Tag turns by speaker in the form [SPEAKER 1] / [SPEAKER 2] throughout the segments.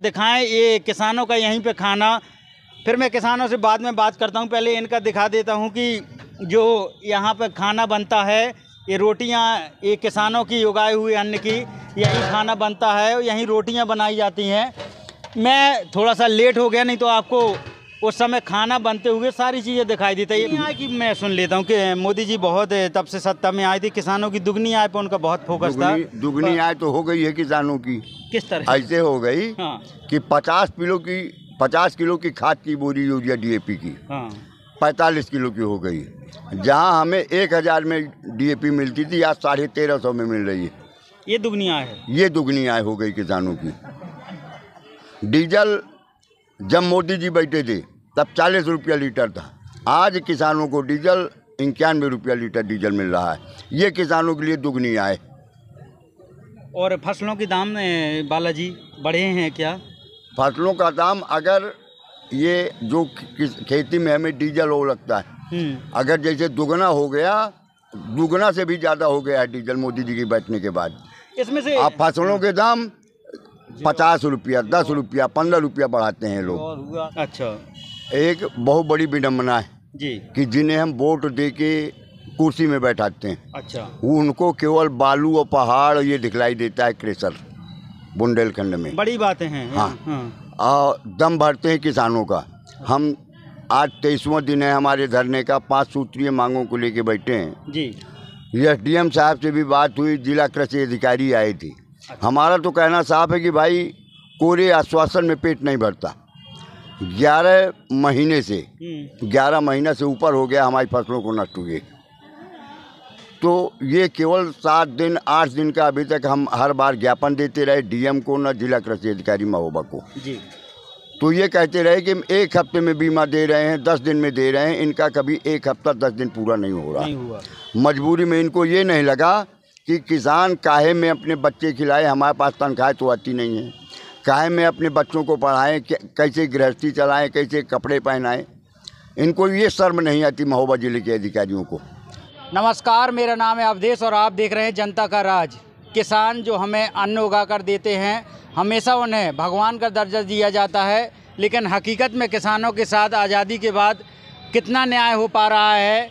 [SPEAKER 1] दिखाएं ये किसानों का यहीं पे खाना। फिर मैं किसानों से बाद में बात करता हूं, पहले इनका दिखा देता हूं कि जो यहाँ पे खाना बनता है, ये रोटियां, ये किसानों की उगाए हुए अन्न की यहीं खाना बनता है, यहीं रोटियां बनाई जाती हैं। मैं थोड़ा सा लेट हो गया, नहीं तो आपको उस समय खाना बनते हुए सारी चीज़ें दिखाई देती है। यहाँ की मैं सुन लेता हूँ कि मोदी जी बहुत तब से सत्ता में आए थे, किसानों की दुगनी आय पर उनका बहुत फोकस था।
[SPEAKER 2] दुगनी आय तो हो गई है किसानों की।
[SPEAKER 1] किस तरह?
[SPEAKER 2] ऐसे हो गई
[SPEAKER 1] हाँ।
[SPEAKER 2] कि 50 किलो की खाद की बोरी यूरिया DAP की 45 किलो की हो गई। जहाँ हमें 1000 में DAP मिलती थी, आज 1350 में मिल रही है।
[SPEAKER 1] ये दुगनी आय है।
[SPEAKER 2] ये दुगनी आय हो गई किसानों की। डीजल जब मोदी जी बैठे थे तब 40 रुपया लीटर था, आज किसानों को डीजल 91 रुपया लीटर डीजल मिल रहा है। ये किसानों के लिए दुगनी आय।
[SPEAKER 1] और फसलों के दाम बालाजी बढ़े हैं क्या?
[SPEAKER 2] फसलों का दाम, अगर ये जो खेती में हमें डीजल हो लगता है, अगर जैसे दुगना हो गया, दुगना से भी ज़्यादा हो गया है डीजल मोदी जी के बैठने के बाद।
[SPEAKER 1] इसमें से
[SPEAKER 2] अब फसलों के दाम 50 रुपया, 10 रुपया, 15 रुपया बढ़ाते हैं लोग।
[SPEAKER 1] अच्छा।
[SPEAKER 2] एक बहुत बड़ी विडम्बना है
[SPEAKER 1] जी
[SPEAKER 2] कि जिन्हें हम वोट दे के कुर्सी में बैठाते हैं,
[SPEAKER 1] अच्छा,
[SPEAKER 2] उनको केवल बालू और पहाड़ ये दिखलाई देता है, क्रेशर बुंदेलखंड में।
[SPEAKER 1] बड़ी बातें हैं।
[SPEAKER 2] हाँ। और दम भरते हैं किसानों का। हम आज 23वां दिन है हमारे धरने का, 5 सूत्रीय मांगों को लेके बैठे हैं जी। SDM साहब से भी बात हुई, जिला कृषि अधिकारी आए थे। हमारा तो कहना साफ है कि भाई कोरे आश्वासन में पेट नहीं भरता। 11 महीने से 11 महीना से ऊपर हो गया हमारी फसलों को नष्ट हुए, तो ये केवल 7 दिन 8 दिन का अभी तक हम हर बार ज्ञापन देते रहे, DM को न जिला कृषि अधिकारी महोबा को जी। तो ये कहते रहे कि 1 हफ्ते में बीमा दे रहे हैं, 10 दिन में दे रहे हैं। इनका कभी 1 हफ्ता 10 दिन पूरा नहीं हो रहा। मजबूरी में इनको ये नहीं लगा कि किसान काहे में अपने बच्चे खिलाए, हमारे पास तनख्वाह तो आती नहीं है, काहे में अपने बच्चों को पढ़ाएं, कैसे गृहस्थी चलाएं, कैसे कपड़े पहनाएं। इनको ये शर्म नहीं आती महोबा जिले के अधिकारियों को।
[SPEAKER 1] नमस्कार, मेरा नाम है अवधेश और आप देख रहे हैं जनता का राज। किसान जो हमें अन्न उगा कर देते हैं, हमेशा उन्हें भगवान का दर्जा दिया जाता है, लेकिन हकीकत में किसानों के साथ आज़ादी के बाद कितना न्याय हो पा रहा है।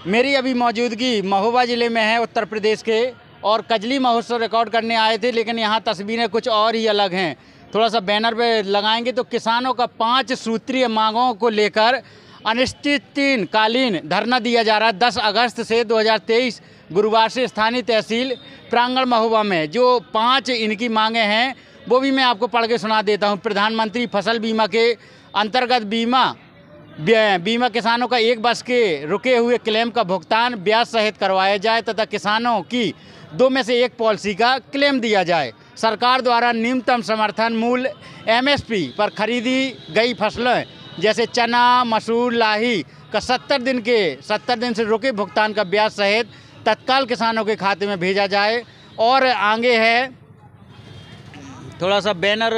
[SPEAKER 1] मेरी अभी मौजूदगी महोबा ज़िले में है, उत्तर प्रदेश के, और कजली महोत्सव रिकॉर्ड करने आए थे, लेकिन यहाँ तस्वीरें कुछ और ही अलग हैं। थोड़ा सा बैनर पे लगाएंगे तो किसानों का 5 सूत्रीय मांगों को लेकर अनिश्चितकालीन धरना दिया जा रहा है 10 अगस्त से 2023 गुरुवार से स्थानीय तहसील प्रांगण महोबा में। जो 5 इनकी मांगे हैं वो भी मैं आपको पढ़ के सुना देता हूं। प्रधानमंत्री फसल बीमा के अंतर्गत बीमा किसानों का 1 वर्ष के रुके हुए क्लेम का भुगतान ब्याज सहित करवाया जाए तथा किसानों की 2 में से 1 पॉलिसी का क्लेम दिया जाए। सरकार द्वारा न्यूनतम समर्थन मूल्य MSP पर खरीदी गई फसलें जैसे चना, मसूर, लाही का 70 दिन से रुके भुगतान का ब्याज सहित तत्काल किसानों के खाते में भेजा जाए। और आगे है थोड़ा सा बैनर,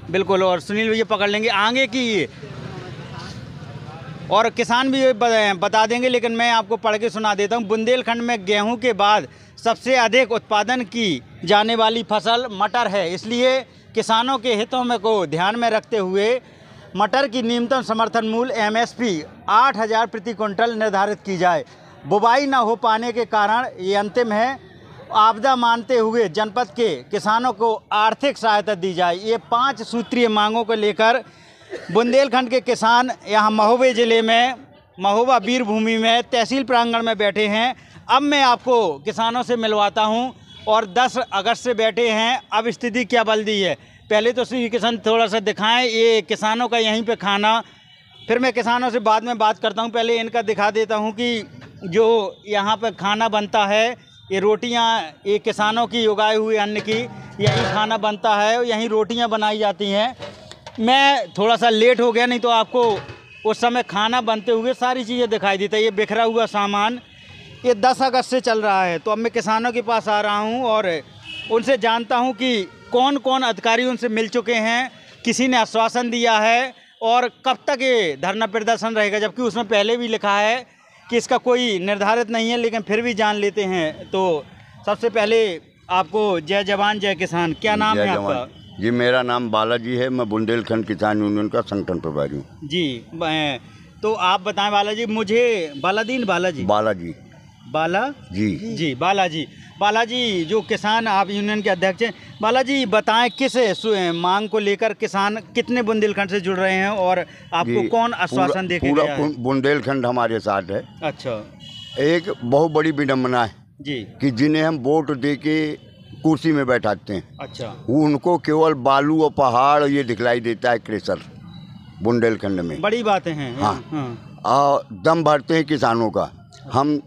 [SPEAKER 1] बिल्कुल, और सुनील भैया पकड़ लेंगे आगे की, और किसान भी बता देंगे, लेकिन मैं आपको पढ़ के सुना देता हूँ। बुंदेलखंड में गेहूं के बाद सबसे अधिक उत्पादन की जाने वाली फसल मटर है, इसलिए किसानों के हितों में को ध्यान में रखते हुए मटर की न्यूनतम समर्थन मूल्य MSP 8000 प्रति क्विंटल निर्धारित की जाए। बुवाई न हो पाने के कारण ये अंतिम है। आपदा मानते हुए जनपद के किसानों को आर्थिक सहायता दी जाए। ये 5 सूत्रीय मांगों को लेकर बुंदेलखंड के किसान यहाँ महोबा ज़िले में, महोबा वीर भूमि में तहसील प्रांगण में बैठे हैं। अब मैं आपको किसानों से मिलवाता हूँ, और 10 अगस्त से बैठे हैं। अब स्थिति क्या बल्दी है, पहले तो श्री किसान थोड़ा सा दिखाएं ये किसानों का यहीं पे खाना। फिर मैं किसानों से बाद में बात करता हूँ, पहले इनका दिखा देता हूँ कि जो यहाँ पे खाना बनता है, ये रोटियाँ, ये किसानों की उगाए हुए अन्न की यहीं खाना बनता है, यहीं रोटियाँ बनाई जाती हैं। मैं थोड़ा सा लेट हो गया, नहीं तो आपको उस समय खाना बनते हुए सारी चीज़ें दिखाई देता है। ये बिखरा हुआ सामान, ये 10 अगस्त से चल रहा है। तो अब मैं किसानों के पास आ रहा हूँ और उनसे जानता हूँ कि कौन कौन अधिकारी उनसे मिल चुके हैं, किसी ने आश्वासन दिया है, और कब तक ये धरना प्रदर्शन रहेगा, जबकि उसमें पहले भी लिखा है कि इसका कोई निर्धारित नहीं है, लेकिन फिर भी जान लेते हैं। तो सबसे पहले आपको जय जवान जय किसान, क्या नाम है आपका?
[SPEAKER 2] जी, मेरा नाम बालाजी है। मैं बुंदेलखंड किसान यूनियन का संगठन प्रभारी हूँ।
[SPEAKER 1] जी, तो आप बताएं बालाजी, मुझे बालाजी बालाजी जो किसान आप यूनियन के अध्यक्ष हैं, बालाजी बताएं किस मांग को लेकर किसान कितने बुंदेलखंड से जुड़ रहे हैं और आपको कौन आश्वासन दे के गया है?
[SPEAKER 2] पूरा बुंदेलखंड हमारे साथ है।
[SPEAKER 1] अच्छा।
[SPEAKER 2] एक बहुत बड़ी विडम्बना है
[SPEAKER 1] जी
[SPEAKER 2] कि जिन्हें हम वोट दे के कुर्सी में बैठाते हैं,
[SPEAKER 1] अच्छा,
[SPEAKER 2] उनको केवल बालू और पहाड़ ये दिखलाई देता है, क्रेशर बुंदेलखंड में।
[SPEAKER 1] बड़ी बातें हैं।
[SPEAKER 2] हाँ, दम भरते हैं किसानों का। हम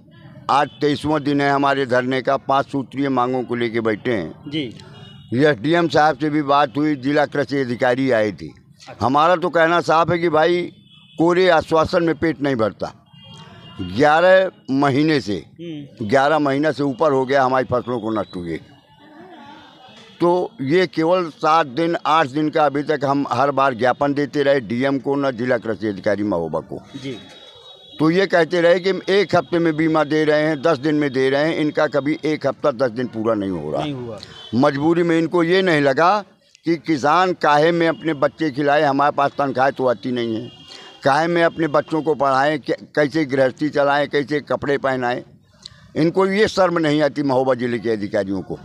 [SPEAKER 2] आज 23वां दिन है हमारे धरने का। 5 सूत्रीय मांगों को लेके बैठे हैं जी। एसडीएम साहब से भी बात हुई, जिला कृषि अधिकारी आए थे। अच्छा। हमारा तो कहना साफ है कि भाई कोरे आश्वासन में पेट नहीं भरता। 11 महीने से 11 महीना से ऊपर हो गया हमारी फसलों को नष्ट हुए, तो ये केवल 7 दिन 8 दिन का अभी तक हम हर बार ज्ञापन देते रहे, डीएम को न जिला कृषि अधिकारी महोबा को जी। तो ये कहते रहे कि 1 हफ्ते में बीमा दे रहे हैं, 10 दिन में दे रहे हैं। इनका कभी 1 हफ्ता 10 दिन पूरा नहीं हो रहा। मजबूरी में इनको ये नहीं लगा कि किसान काहे में अपने बच्चे खिलाए, हमारे पास तनख्वाह तो आती नहीं है, काहे में अपने बच्चों को पढ़ाएं, कैसे गृहस्थी चलाएं, कैसे कपड़े पहनाएं। इनको ये शर्म नहीं आती महोबा जिले के अधिकारियों को।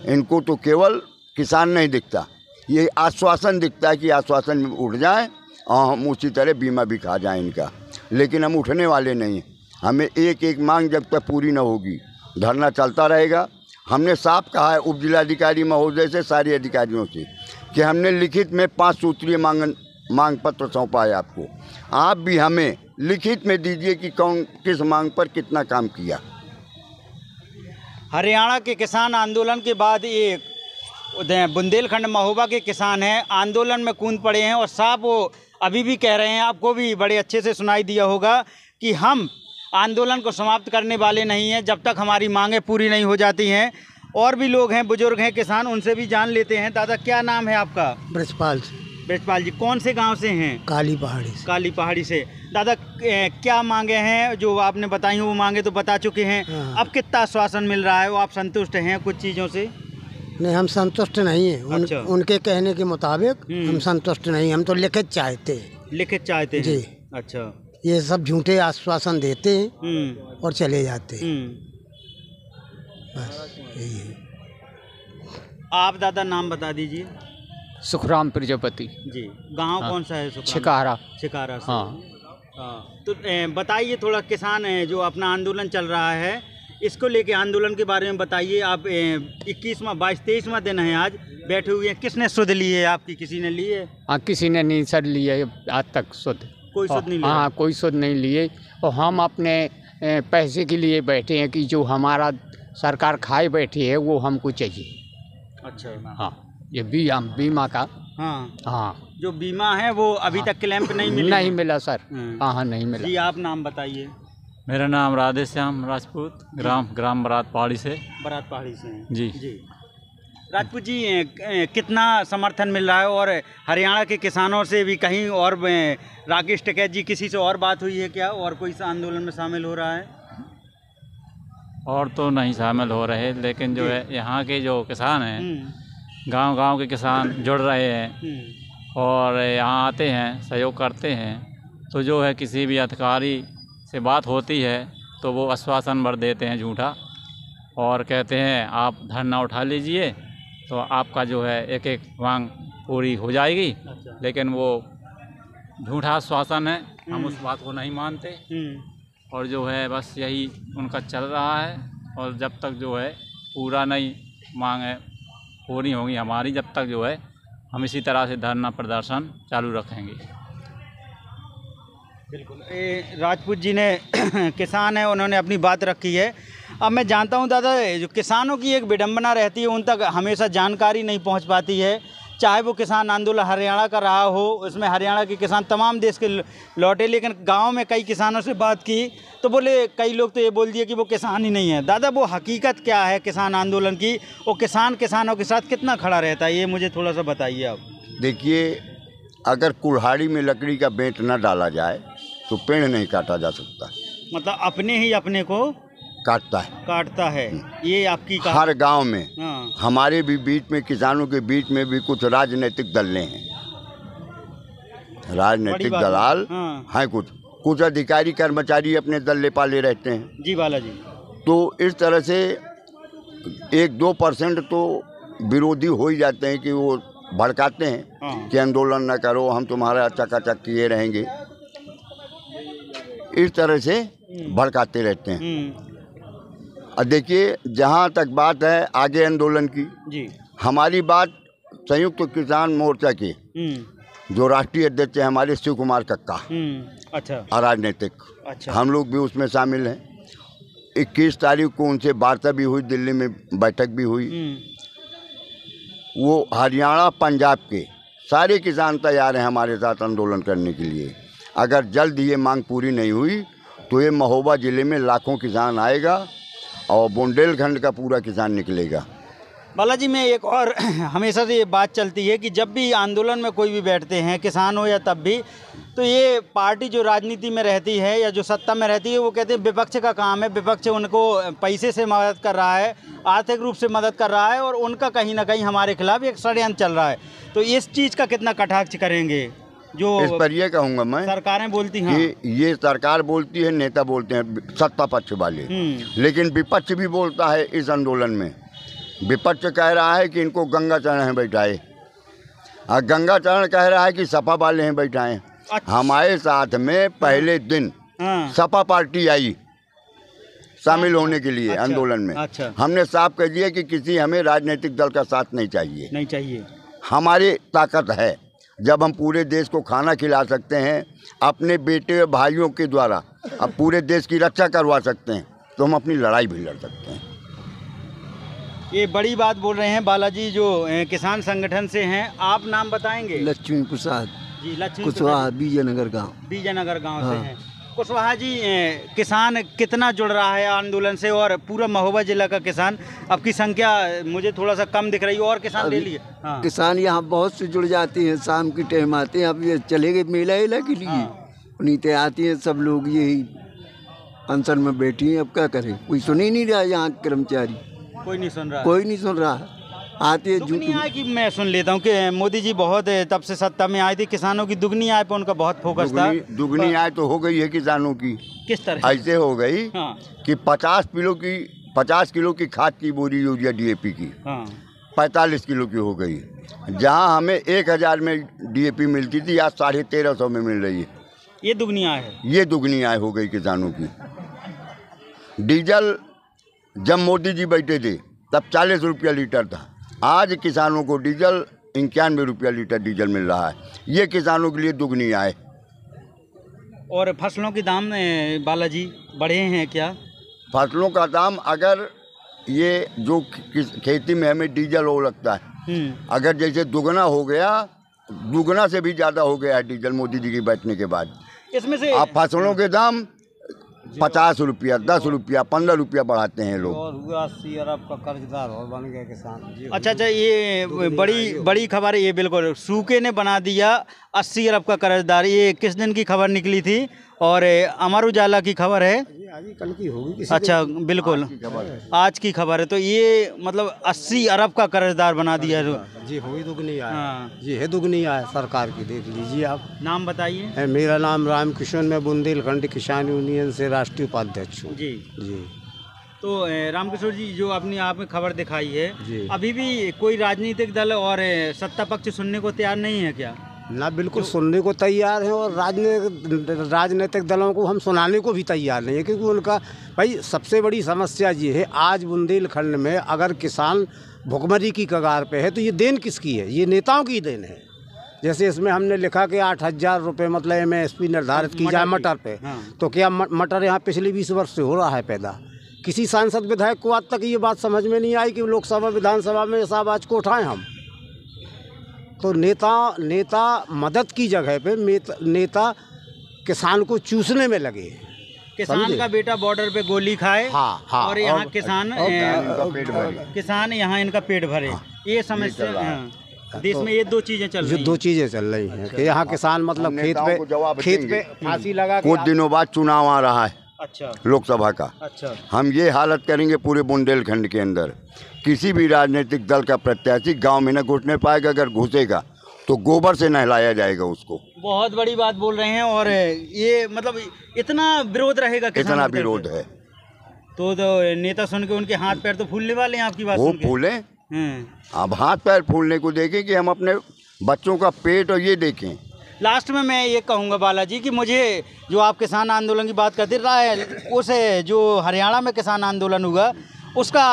[SPEAKER 2] इनको तो केवल किसान नहीं दिखता, ये आश्वासन दिखता है कि आश्वासन में उठ जाएं और हम उसी तरह बीमा भी खा जाएं इनका। लेकिन हम उठने वाले नहीं। हमें एक एक मांग जब तक पूरी न होगी धरना चलता रहेगा। हमने साफ कहा है उप जिलाधिकारी महोदय से, सारे अधिकारियों से, कि हमने लिखित में 5 सूत्रीय मांग पत्र सौंपा है आपको। आप भी हमें लिखित में दीजिए कि कौन किस मांग पर कितना काम किया।
[SPEAKER 1] हरियाणा के किसान आंदोलन के बाद एक बुंदेलखंड महोबा के किसान हैं, आंदोलन में कूद पड़े हैं और साहब वो अभी भी कह रहे हैं, आपको भी बड़े अच्छे से सुनाई दिया होगा, कि हम आंदोलन को समाप्त करने वाले नहीं हैं जब तक हमारी मांगें पूरी नहीं हो जाती हैं। और भी लोग हैं, बुजुर्ग हैं किसान, उनसे भी जान लेते हैं। दादा क्या नाम है आपका?
[SPEAKER 3] ब्रजपाल
[SPEAKER 1] जी, कौन से गांव से हैं?
[SPEAKER 3] काली पहाड़ी से।
[SPEAKER 1] दादा क्या मांगे हैं जो आपने बताई हैं? वो मांगे तो बता चुके हैं।
[SPEAKER 3] हाँ।
[SPEAKER 1] अब कितना आश्वासन मिल रहा है? वो आप संतुष्ट हैं कुछ चीज़ों से?
[SPEAKER 3] नहीं, हम संतुष्ट नहीं हैं। अच्छा। उनके कहने के मुताबिक हम संतुष्ट नहीं। हम तो लिखित चाहते हैं जी। अच्छा, ये सब झूठे आश्वासन देते हैं और चले जाते हैं, बस यही है।
[SPEAKER 1] आप दादा नाम बता दीजिए।
[SPEAKER 4] सुखराम प्रजापति
[SPEAKER 1] जी। गांव कौन सा है?
[SPEAKER 4] छिकारा
[SPEAKER 1] से।
[SPEAKER 4] हाँ।
[SPEAKER 1] तो बताइए थोड़ा, किसान है जो अपना आंदोलन चल रहा है, इसको लेके आंदोलन के बारे में बताइए। आप 23वां दिन है आज, बैठे हुए हैं। किसने सुध ली है आपकी? किसी ने ली है?
[SPEAKER 4] हाँ, किसी ने नहीं सर लिया है आज तक सुध।
[SPEAKER 1] कोई सुध नहीं लिया?
[SPEAKER 4] हाँ, कोई सुध नहीं लिए। और हम अपने पैसे के लिए बैठे हैं कि जो हमारा सरकार खाए बैठी है वो हमको चाहिए।
[SPEAKER 1] अच्छा।
[SPEAKER 4] हाँ, ये बीमा का। हाँ,
[SPEAKER 1] जो बीमा है वो अभी तक क्लेम नहीं मिला?
[SPEAKER 4] नहीं मिला सर। हाँ, नहीं मिला
[SPEAKER 1] जी। आप नाम बताइए।
[SPEAKER 5] मेरा नाम राधेश्याम राजपूत, ग्राम बरात पहाड़ी से
[SPEAKER 1] हैं
[SPEAKER 5] जी।
[SPEAKER 1] राजपूत जी, कितना समर्थन मिल रहा है? और हरियाणा के किसानों से भी कहीं और राकेश टिकैत जी किसी से और बात हुई है क्या? और कोई आंदोलन में शामिल हो रहा है?
[SPEAKER 5] और तो नहीं शामिल हो रहे, लेकिन जो है यहाँ के जो किसान हैं, गांव के किसान जुड़ रहे हैं और यहाँ आते हैं, सहयोग करते हैं। तो जो है किसी भी अधिकारी से बात होती है तो वो आश्वासन भर देते हैं झूठा, और कहते हैं आप धरना उठा लीजिए तो आपका जो है एक एक मांग पूरी हो जाएगी। अच्छा। लेकिन वो झूठा आश्वासन है, हम उस बात को नहीं मानते और जो है बस यही उनका चल रहा है। और जब तक जो है पूरा नहीं मांगे पूरी होंगी हमारी, जब तक जो है हम इसी तरह से धरना प्रदर्शन चालू रखेंगे।
[SPEAKER 1] बिल्कुल। राजपूत जी ने किसान है, उन्होंने अपनी बात रखी है। अब मैं जानता हूं दादा, जो किसानों की एक विडंबना रहती है, उन तक हमेशा जानकारी नहीं पहुंच पाती है। चाहे वो किसान आंदोलन हरियाणा का रहा हो, उसमें हरियाणा के किसान तमाम देश के लौटे, लेकिन गांव में कई किसानों से बात की तो बोले, कई लोग तो ये बोल दिए कि वो किसान ही नहीं है। दादा, वो हकीकत क्या है किसान आंदोलन की? वो किसानों के साथ कितना खड़ा रहता है, ये मुझे थोड़ा सा बताइए आप।
[SPEAKER 2] देखिए, अगर कुल्हाड़ी में लकड़ी का बेंट न डाला जाए तो पेड़ नहीं काटा जा सकता।
[SPEAKER 1] मतलब अपने ही अपने को
[SPEAKER 2] काटता है।
[SPEAKER 1] ये आपकी
[SPEAKER 2] हर गांव में।
[SPEAKER 1] हाँ।
[SPEAKER 2] हमारे भी बीच में, किसानों के बीच में भी कुछ राजनीतिक दलें हैं, राजनीतिक दलाल हैं, कुछ अधिकारी कर्मचारी अपने दल्ले पाले रहते हैं।
[SPEAKER 1] जी बालाजी।
[SPEAKER 2] तो इस तरह से 1-2% तो विरोधी हो ही जाते हैं कि वो भड़काते हैं कि आंदोलन न करो, हम तुम्हारा चकाचक किए रहेंगे, इस तरह से भड़काते रहते हैं। और देखिए, जहाँ तक बात है आगे आंदोलन की, जी हमारी बात संयुक्त किसान मोर्चा के जो राष्ट्रीय अध्यक्ष है हमारे शिव कुमार कक्का, अच्छा, राजनीतिक, अच्छा, हम लोग भी उसमें शामिल हैं। 21 तारीख को उनसे वार्ता भी हुई, दिल्ली में बैठक भी हुई। वो हरियाणा पंजाब के सारे किसान तैयार हैं हमारे साथ आंदोलन करने के लिए। अगर जल्द ये मांग पूरी नहीं हुई तो ये महोबा ज़िले में लाखों किसान आएगा और बुंदेलखंड का पूरा किसान निकलेगा।
[SPEAKER 1] बालाजी में एक और हमेशा से ये बात चलती है कि जब भी आंदोलन में कोई भी बैठते हैं, किसान हो या तब भी, तो ये पार्टी जो राजनीति में रहती है या जो सत्ता में रहती है, वो कहते हैं विपक्ष का काम है, विपक्ष उनको पैसे से मदद कर रहा है, आर्थिक रूप से मदद कर रहा है, और उनका कहीं ना कहीं हमारे खिलाफ एक षड्यंत्र चल रहा है। तो इस चीज़ का कितना कटाक्ष करेंगे? जो
[SPEAKER 2] इस पर ये कहूँगा मैं,
[SPEAKER 1] सरकारें बोलती हैं,
[SPEAKER 2] ये सरकार बोलती है, नेता बोलते हैं, सत्ता पक्ष वाले, लेकिन विपक्ष भी बोलता है। इस आंदोलन में विपक्ष कह रहा है कि इनको गंगाचरण हैं बैठाए, और गंगाचरण कह रहा है कि सपा वाले हैं बैठाए। अच्छा। हमारे साथ में पहले दिन सपा पार्टी आई शामिल होने के लिए। अच्छा। आंदोलन में। अच्छा। हमने साफ कह दिया कि किसी हमें राजनीतिक दल का साथ नहीं चाहिए। हमारी ताकत है जब हम पूरे देश को खाना खिला सकते हैं, अपने बेटे और भाइयों के द्वारा अब पूरे देश की रक्षा करवा सकते हैं, तो हम अपनी लड़ाई भी लड़ सकते हैं।
[SPEAKER 1] ये बड़ी बात बोल रहे हैं बालाजी, जो किसान संगठन से हैं। आप नाम बताएंगे?
[SPEAKER 6] लक्ष्मी प्रसाद
[SPEAKER 1] जी। लक्ष्मी
[SPEAKER 6] कुशवाहा, बीजानगर गांव
[SPEAKER 1] से हैं। कुशवाहा जी, किसान कितना जुड़ रहा है आंदोलन से, और पूरा महोबा जिला का किसान, अब की संख्या मुझे थोड़ा सा कम दिख रही है, और किसान ले लिए? हाँ।
[SPEAKER 6] किसान यहाँ बहुत से जुड़ जाते हैं, शाम की टाइम आते हैं। अब ये चले गए मेला के लिए, नीचे आती हैं सब लोग, यही अनशन में बैठी हैं। अब क्या करें, कोई सुन ही नहीं रहा, यहाँ कर्मचारी
[SPEAKER 1] कोई नहीं सुन रहा।
[SPEAKER 6] आती है
[SPEAKER 1] दुगनी आय की मैं सुन लेता हूँ कि मोदी जी बहुत तब से सत्ता में आए थे, किसानों की दुगनी आय पर उनका बहुत फोकस था।
[SPEAKER 2] दुगनी आय तो हो गई है किसानों की।
[SPEAKER 1] किस तरह?
[SPEAKER 2] ऐसे हो गई कि 50 किलो की खाद की बोरी यूरिया DAP की 45 किलो की हो गई। जहाँ हमें 1000 में DAP मिलती थी, आज 1350 में मिल रही है।
[SPEAKER 1] ये दुगनी आय है।
[SPEAKER 2] ये दुगनी आय हो गई किसानों की। डीजल जब मोदी जी बैठे थे तब 40 रुपया लीटर था, आज किसानों को डीजल 91 रुपया लीटर डीजल मिल रहा है। ये किसानों के लिए दुगनी आय।
[SPEAKER 1] और फसलों के दाम बालाजी बढ़े हैं क्या?
[SPEAKER 2] फसलों का दाम, अगर ये जो खेती में हमें डीजल वो लगता है, अगर जैसे दुगना हो गया, दुगना से भी ज़्यादा हो गया है डीजल मोदी जी के बैठने के बाद।
[SPEAKER 1] इसमें से
[SPEAKER 2] अब फसलों के दाम 50 रुपया, 10 रुपया, 15 रुपया बढ़ाते हैं लोग।
[SPEAKER 3] और हुआ 80 अरब का कर्जदार और बन गया किसान।
[SPEAKER 1] अच्छा, ये बड़ी खबर है। ये बिल्कुल सूखे ने बना दिया 80 अरब का कर्जदार। ये किस दिन की खबर निकली थी? और अमर उजाला की खबर है,
[SPEAKER 3] आज कल की होगी।
[SPEAKER 1] अच्छा, बिल्कुल आज की खबर है। तो ये मतलब 80 अरब का कर्जदार बना दिया
[SPEAKER 3] जी। हुई दुगनी आय जी, है दुगनी आय सरकार की। देख लीजिए आप।
[SPEAKER 1] नाम बताइए।
[SPEAKER 3] मेरा नाम रामकिशन, मैं बुंदेलखंड किसान यूनियन से राष्ट्रीय उपाध्यक्ष हूँ।
[SPEAKER 1] जी। तो रामकिशोर जी, जो आपने आप में खबर दिखाई है, अभी भी कोई राजनीतिक दल और सत्ता पक्ष सुनने को तैयार नहीं है क्या?
[SPEAKER 3] ना, बिल्कुल सुनने को तैयार हैं, और राजनीतिक दलों को हम सुनाने को भी तैयार नहीं है, क्योंकि उनका भाई सबसे बड़ी समस्या ये है, आज बुंदेलखंड में अगर किसान भुखमरी की कगार पे है तो ये देन किसकी है? ये नेताओं की देन है। जैसे इसमें हमने लिखा कि 8000 रुपये मतलब MSP निर्धारित की जाए मटर पे। तो क्या मटर यहाँ पिछले 20 वर्ष से हो रहा है पैदा? किसी सांसद विधायक को आज तक ये बात समझ में नहीं आई कि लोकसभा विधानसभा में इस आवाज़ को उठाएं हम। तो नेता मदद की जगह पे नेता किसान को चूसने में लगे।
[SPEAKER 1] किसान का बेटा बॉर्डर पे गोली खाए, हाँ, और यहाँ किसान यहाँ इनका पेट भरे। ये समस्या देश में, ये दो चीजें चल रही हैं कि यहाँ किसान मतलब खेत पे फांसी लगा।
[SPEAKER 2] कुछ दिनों बाद चुनाव आ रहा है,
[SPEAKER 1] अच्छा,
[SPEAKER 2] लोकसभा का।
[SPEAKER 1] अच्छा,
[SPEAKER 2] हम ये हालत करेंगे पूरे बुंदेलखंड के अंदर, किसी भी राजनीतिक दल का प्रत्याशी गांव में न घुसने पाएगा, अगर घुसेगा तो गोबर से नहलाया जाएगा उसको।
[SPEAKER 1] बहुत बड़ी बात बोल रहे हैं। और ये मतलब इतना विरोध रहेगा,
[SPEAKER 2] इतना विरोध है
[SPEAKER 1] तो नेता सुन के उनके हाथ पैर तो फूलने वाले हैं आपकी बात
[SPEAKER 2] वो
[SPEAKER 1] सुन के।
[SPEAKER 2] फूले, अब हाथ पैर फूलने को देखें कि हम अपने बच्चों का पेट और ये देखें।
[SPEAKER 1] लास्ट में मैं ये कहूँगा बालाजी कि मुझे जो आप किसान आंदोलन की बात करते रहा है, उसे जो हरियाणा में किसान आंदोलन हुआ उसका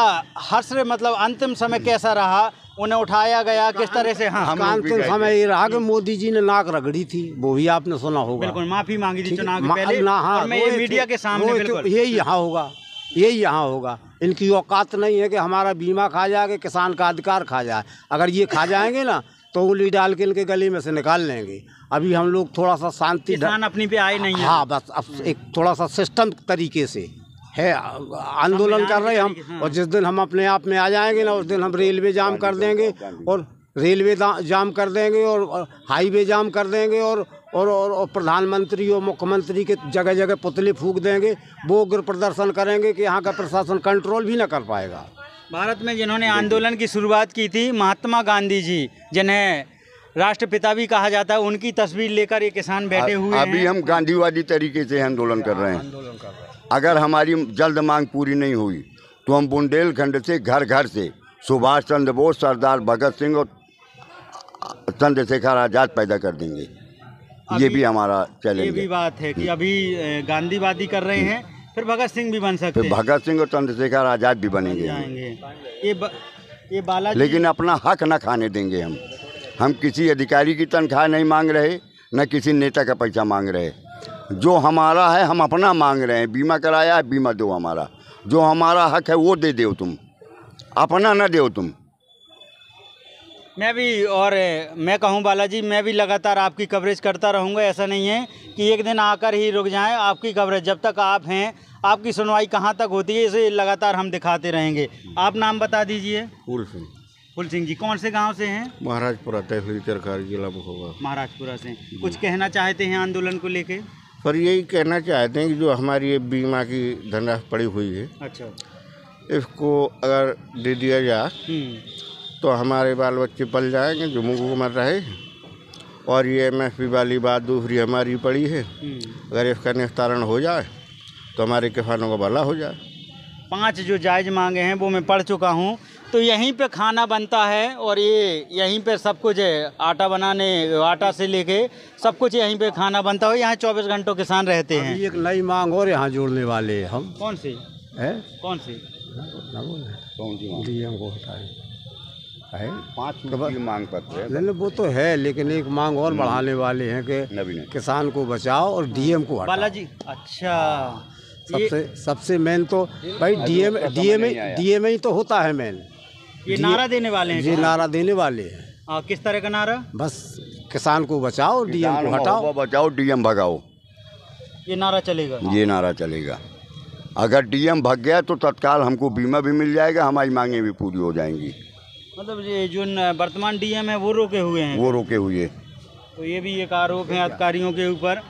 [SPEAKER 1] हर्ष मतलब अंतिम समय कैसा रहा, उन्हें उठाया गया किस तरह से? हाँ,
[SPEAKER 3] अंतिम समय ये रहा कि मोदी जी ने नाक रगड़ी थी, वो भी आपने सुना होगा।
[SPEAKER 1] बिल्कुल, माफी मांगी थी चुनाव के पहले। और मैं ये मीडिया के सामने बिल्कुल
[SPEAKER 3] यही यहाँ होगा, यही यहाँ होगा। इनकी औकात नहीं है कि हमारा बीमा खा जाए, किसान का अधिकार खा जाए। अगर ये खा जाएंगे ना तो उंगली डाल के इनके गले में से निकाल लेंगे। अभी हम लोग थोड़ा सा शांति,
[SPEAKER 1] किसान अपनी पे आए नहीं है।
[SPEAKER 3] हाँ, बस अब एक थोड़ा सा सिस्टम तरीके से है आंदोलन कर रहे हैं हम।
[SPEAKER 1] हाँ।
[SPEAKER 3] और जिस दिन हम अपने आप में आ जाएंगे ना, उस दिन हम रेलवे जाम कर देंगे, और रेलवे जाम कर देंगे, और हाईवे जाम कर देंगे, और प्रधानमंत्री और मुख्यमंत्री के जगह जगह पुतले फूंक देंगे। वो उग्र प्रदर्शन करेंगे कि यहाँ का प्रशासन कंट्रोल भी ना कर पाएगा।
[SPEAKER 1] भारत में जिन्होंने आंदोलन की शुरुआत की थी, महात्मा गांधी जी, जिन्हें राष्ट्रपिता भी कहा जाता है, उनकी तस्वीर लेकर ये किसान बैठे हुए हैं।
[SPEAKER 2] अभी हम गांधीवादी तरीके से आंदोलन कर रहे हैं। अगर हमारी जल्द मांग पूरी नहीं हुई तो हम बुंदेलखंड से घर घर से सुभाष चंद्र बोस, सरदार भगत सिंह और चंद्रशेखर आज़ाद पैदा कर देंगे। ये भी हमारा चैलेंज है।
[SPEAKER 1] ये भी बात है कि अभी गांधीवादी कर रहे हैं, फिर भगत सिंह भी बन सकते हैं,
[SPEAKER 2] फिर भगत सिंह और चंद्रशेखर आज़ाद भी बनेंगे।
[SPEAKER 1] ये बालाजी,
[SPEAKER 2] लेकिन अपना हक न खाने देंगे हम किसी अधिकारी की तनख्वाह नहीं मांग रहे, न किसी नेता का पैसा मांग रहे। जो हमारा है हम अपना मांग रहे हैं। बीमा कराया है, बीमा दो हमारा, जो हमारा हक है वो दे दो तुम, अपना न दो तुम।
[SPEAKER 1] मैं भी, और मैं कहूँ बालाजी, मैं भी लगातार आपकी कवरेज करता रहूँगा। ऐसा नहीं है कि एक दिन आकर ही रुक जाएं। आपकी कवरेज जब तक आप हैं, आपकी सुनवाई कहाँ तक होती है, इसे लगातार हम दिखाते रहेंगे। आप नाम बता दीजिए। फूल सिंह जी, कौन से गांव से हैं?
[SPEAKER 7] महाराजपुरा, तहसील चरखारी, जिला महोबा।
[SPEAKER 1] महाराजपुरा से। कुछ कहना चाहते हैं आंदोलन को लेके?
[SPEAKER 7] पर यही कहना चाहते हैं कि जो हमारी ये बीमा की धनराशि पड़ी हुई है,
[SPEAKER 1] अच्छा,
[SPEAKER 7] इसको अगर दे दिया जाए तो हमारे बाल बच्चे पल जाएंगे जो मुँह मर रहे। और ये MSP वाली बात दूसरी हमारी पड़ी है, अगर इसका निस्तारण हो जाए तो हमारे किसानों का भला हो जाए।
[SPEAKER 1] 5 जो जायज़ मांगे हैं वो मैं पढ़ चुका हूँ। तो यहीं पे खाना बनता है, और ये यहीं पे सब कुछ है, आटा से लेके सब कुछ यहीं पे खाना बनता है। यहाँ 24 घंटों किसान रहते हैं।
[SPEAKER 3] एक नई मांग और यहाँ जोड़ने वाले हम।
[SPEAKER 1] कौन सी
[SPEAKER 3] है?
[SPEAKER 1] कौन सी?
[SPEAKER 3] डीएम को हटाए है
[SPEAKER 2] 5 मांग पत्र है।
[SPEAKER 3] नहीं, वो तो है, लेकिन एक मांग और बढ़ाने वाले हैं कि किसान को बचाओ और डीएम को हटाओ।
[SPEAKER 1] बालाजी, अच्छा,
[SPEAKER 3] सबसे मेन तो भाई डीएम ही तो होता है मेन।
[SPEAKER 1] ये नारा देने वाले हैं?
[SPEAKER 3] जी, नारा देने वाले हैं।
[SPEAKER 1] किस तरह का नारा?
[SPEAKER 3] बस किसान को बचाओ, डीएम को हटाओ।
[SPEAKER 2] बचाओ, डीएम भगाओ,
[SPEAKER 1] ये नारा चलेगा?
[SPEAKER 2] ये नारा चलेगा। अगर डीएम भग गया तो तत्काल हमको बीमा भी मिल जाएगा, हमारी मांगें भी पूरी हो जाएंगी।
[SPEAKER 1] मतलब ये जो वर्तमान डीएम है वो रोके हुए हैं?
[SPEAKER 2] वो रोके हुए।
[SPEAKER 1] तो ये भी एक आरोप है अधिकारियों के ऊपर।